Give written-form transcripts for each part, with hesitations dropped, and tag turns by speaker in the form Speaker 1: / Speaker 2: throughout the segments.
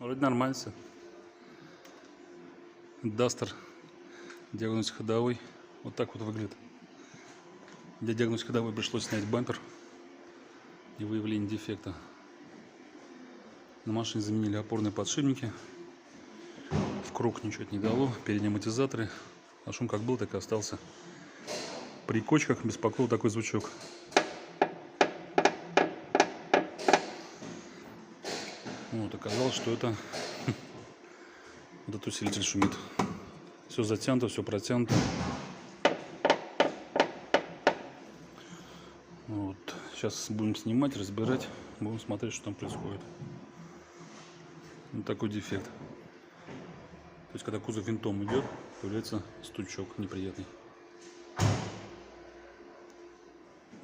Speaker 1: Вроде нормально все. Дастер. Диагностика ходовой. Вот так вот выглядит. Для диагностики ходовой пришлось снять бампер и выявление дефекта. На машине заменили опорные подшипники. В круг ничего не дало. Передние амортизаторы. А шум как был, так и остался. При кочках беспокоил такой звучок. Вот, оказалось, что это вот этот усилитель шумит. Все затянуто, все протянуто. Вот. Сейчас будем снимать, разбирать, будем смотреть, что там происходит. Вот такой дефект. То есть, когда кузов винтом идет, появляется стучок неприятный.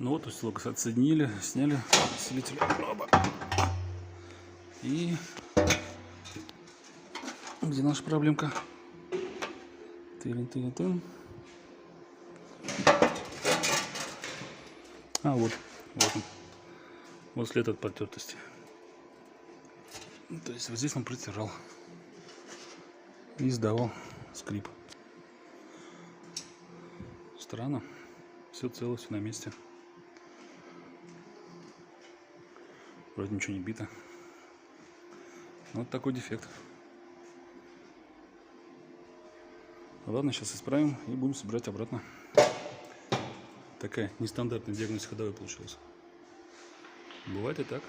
Speaker 1: Ну вот, усилок отсоединили, сняли усилитель. Оба. И где наша проблемка? Тын-тын-тын. А, вот он. Вот след от потертости. То есть вот здесь он протирал и издавал скрип. Странно. Все цело, все на месте. Вроде ничего не бито. Вот такой дефект. Ладно, сейчас исправим и будем собирать обратно. Такая нестандартная диагностика ходовой получилась. Бывает и так.